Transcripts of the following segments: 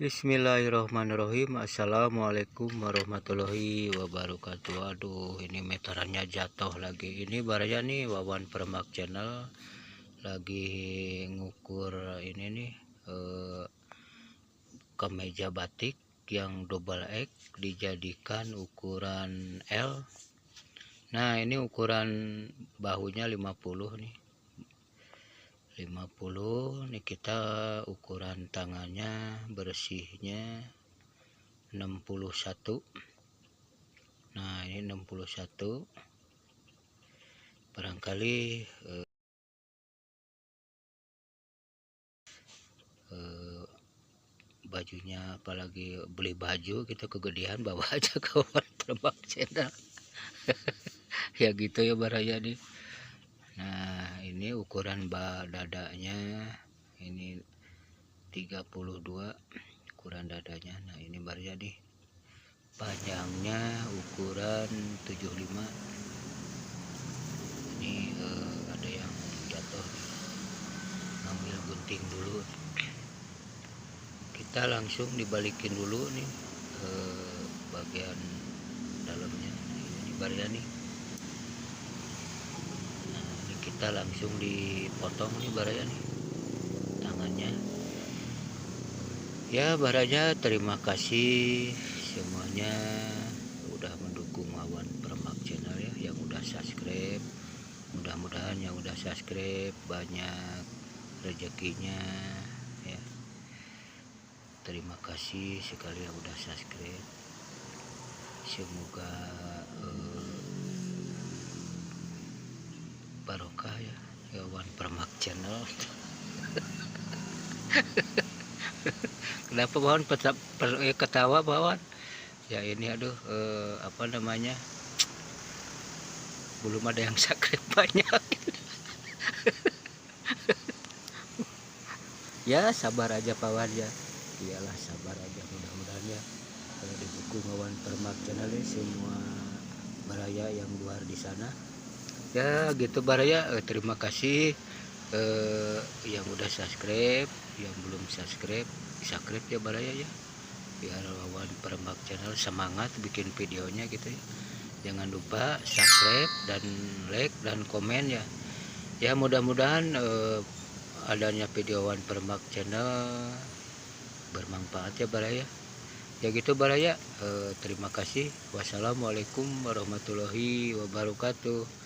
Bismillahirrahmanirrahim. Assalamualaikum warahmatullahi wabarakatuh. Aduh, ini meterannya jatuh lagi. Ini baraya nih Wawan Permak Channel lagi ngukur ini nih kemeja batik yang double X dijadikan ukuran L. Nah, ini ukuran bahunya 50 nih. 50 nih, kita ukuran tangannya bersihnya 61. Nah, ini 61. Barangkali bajunya, apalagi beli baju kita kegedean, bawa aja ke Wawan Permak Channel. Ya gitu ya baraya nih. Nah, ini ukuran dadanya ini 32 ukuran dadanya. Nah, ini baraya nih, panjangnya ukuran 75. Ini ada yang jatuh, ngambil gunting dulu. Kita langsung dibalikin dulu nih bagian dalamnya. Ini baraya nih. Nah, ini kita langsung dipotong nih baraya nih tangannya. Ya baraya, terima kasih semuanya udah mendukung Wawan Permak Channel ya, yang udah subscribe. Mudah-mudahan yang udah subscribe banyak rezekinya ya. Terima kasih sekali yang udah subscribe. Semoga barokah ya Wawan Permak Channel. Kenapa Wawan ketawa Wawan? Ya ini aduh, apa namanya, belum ada yang subscribe banyak. Ya sabar aja Pak Wan ya. Iyalah, sabar aja, mudah-mudahan ya kalau didukung Wawan Permak Channel semua baraya yang luar di sana. Ya gitu baraya, terima kasih yang udah subscribe. Yang belum subscribe, subscribe ya baraya ya, biar Wawan Permak Channel semangat bikin videonya gitu ya. Jangan lupa subscribe dan like dan komen ya. Ya mudah-mudahan adanya video Wawan Permak Channel bermanfaat ya baraya. Ya gitu baraya, terima kasih. Wassalamualaikum warahmatullahi wabarakatuh.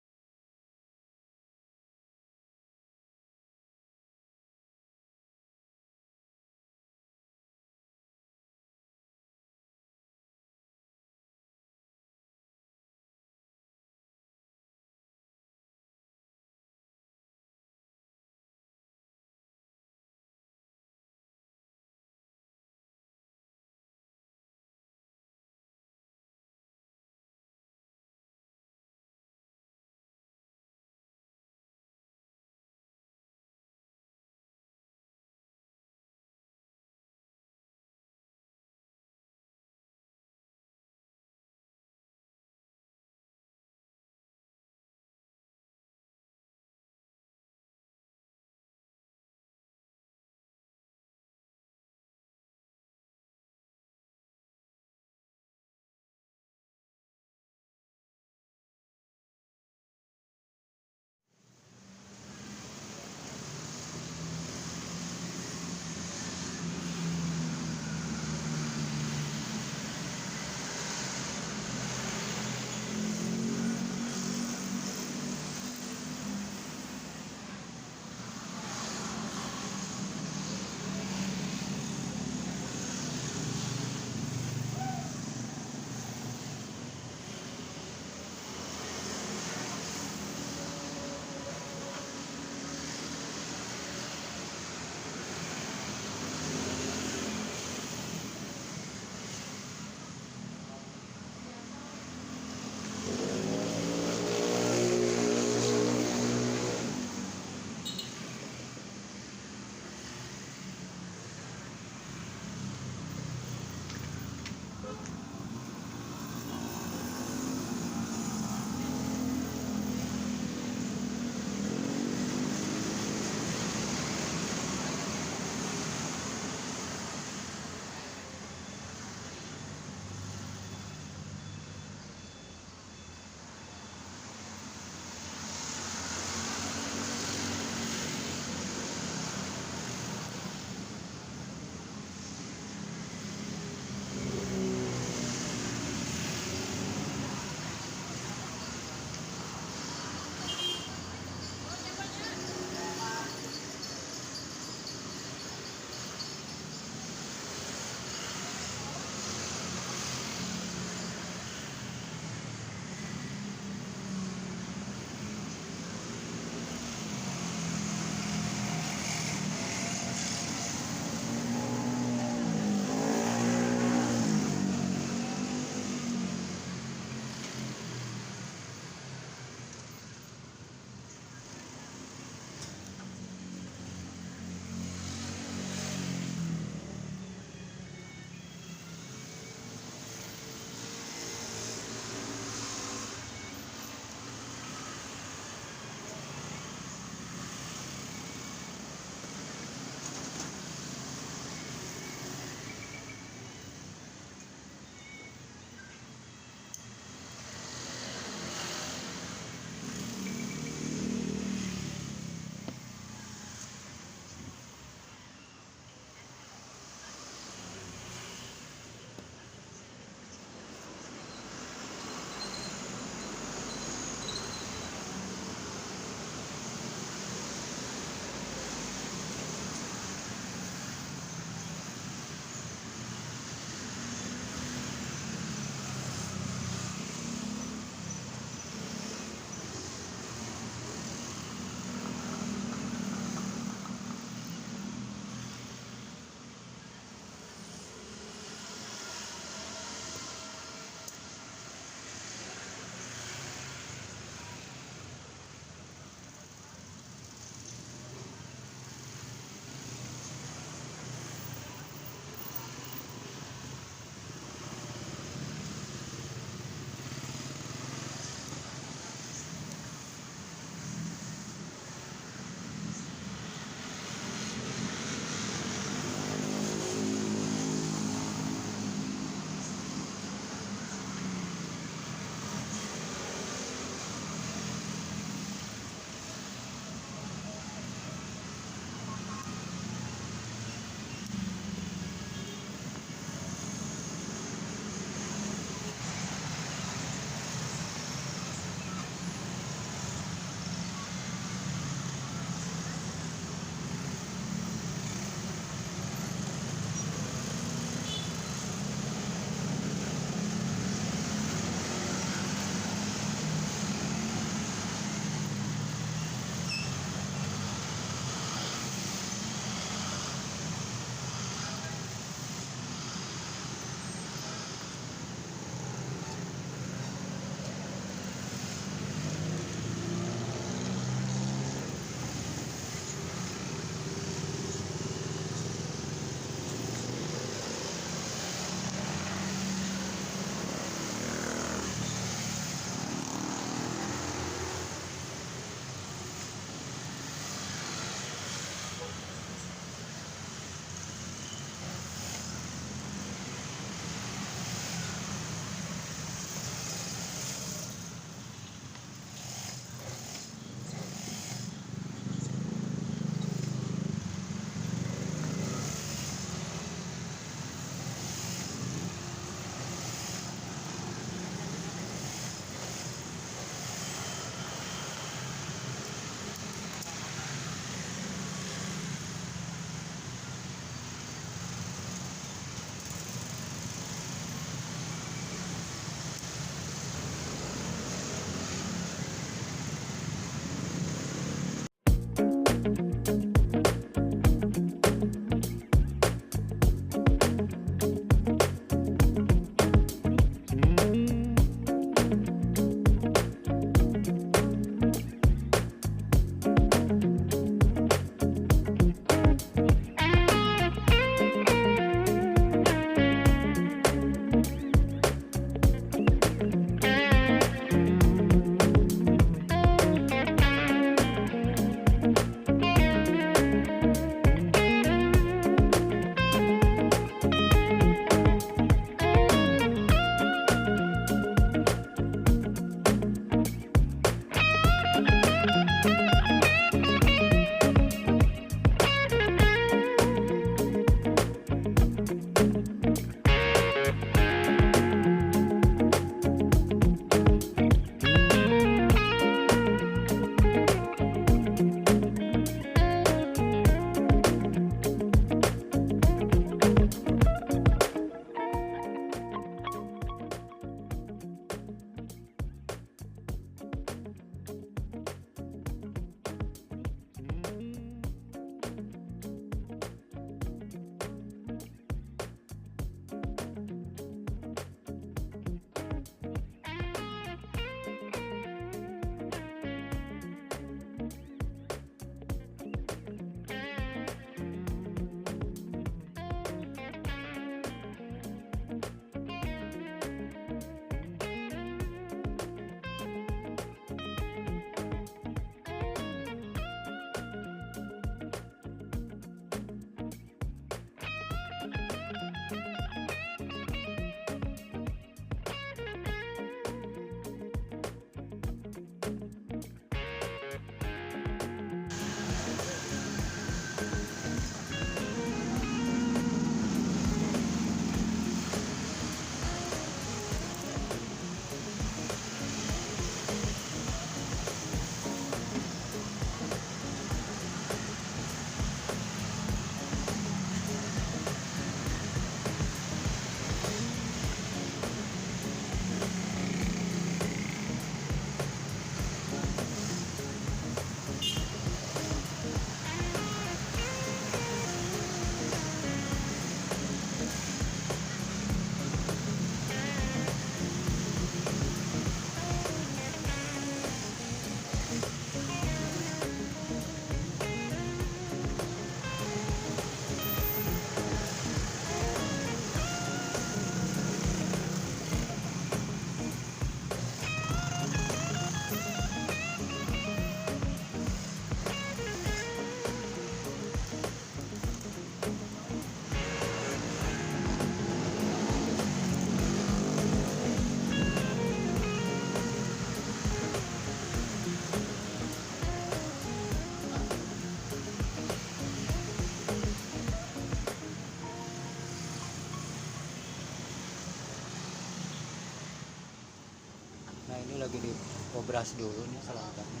diobras dulu nih selangkahnya.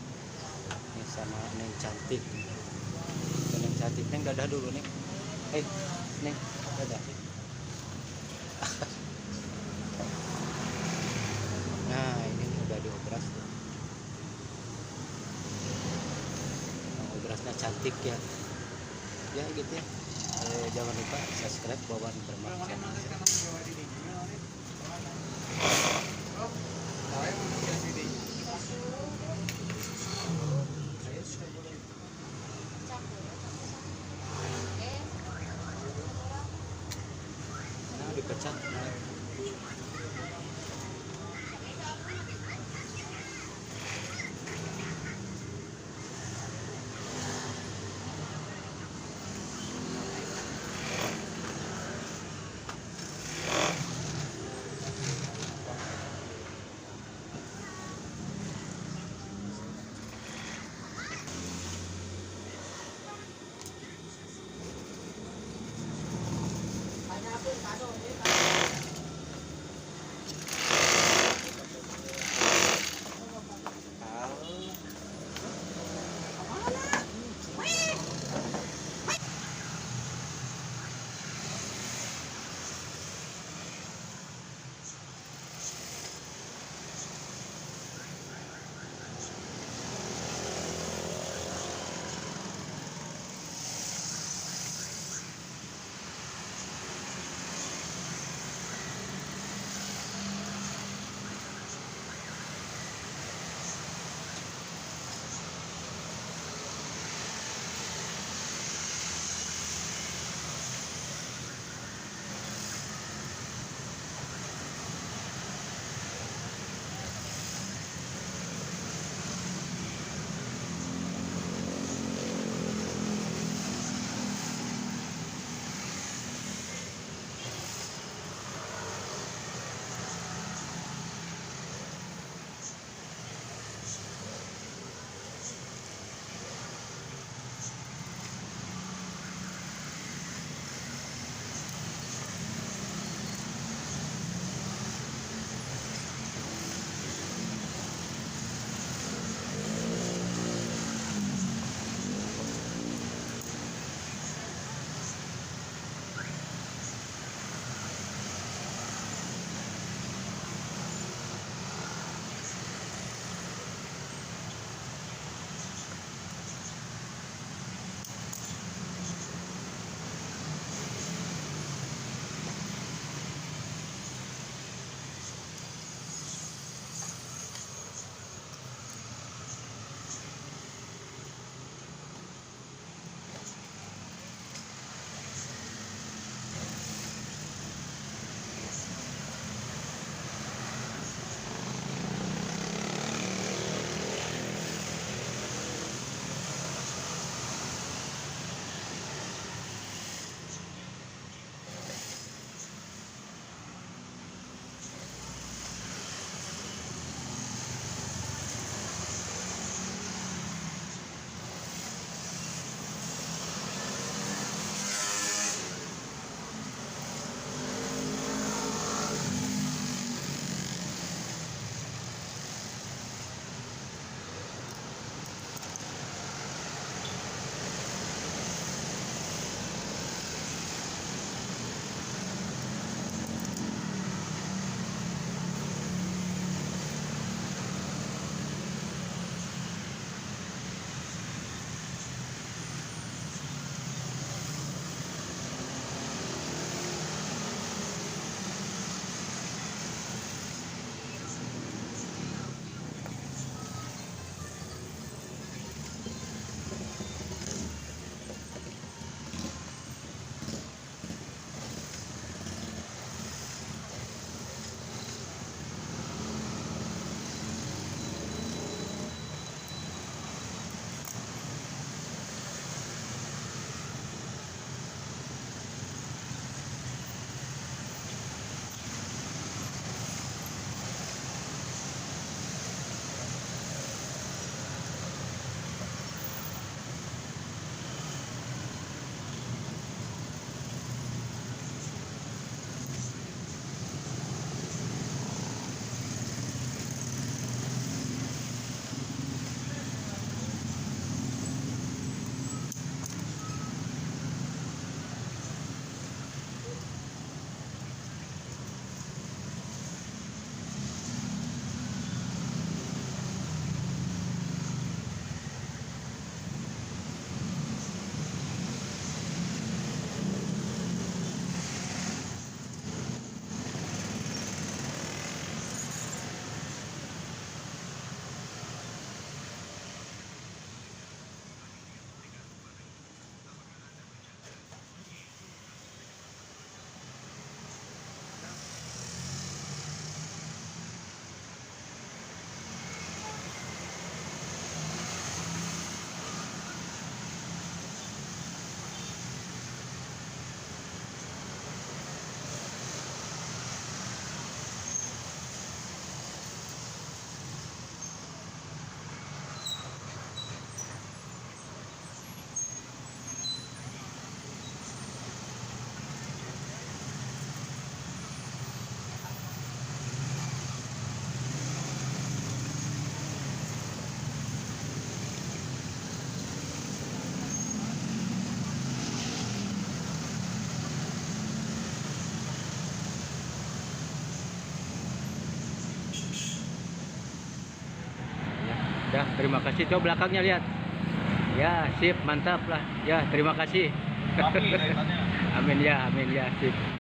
Ini sama Neng Cantik. Neng Cantik, Neng dadah dulu nih. Neng dadah. Nah ini nih udah diobras tuh. Nah, obrasnya cantik ya. Ya gitu ya. Jangan lupa subscribe Wawan Permak channel. Nah dipecat. Dah, terima kasih. Coba belakangnya lihat. Ya, sip, mantap lah. Ya, terima kasih. Rapi kaitannya. Amin ya, sip.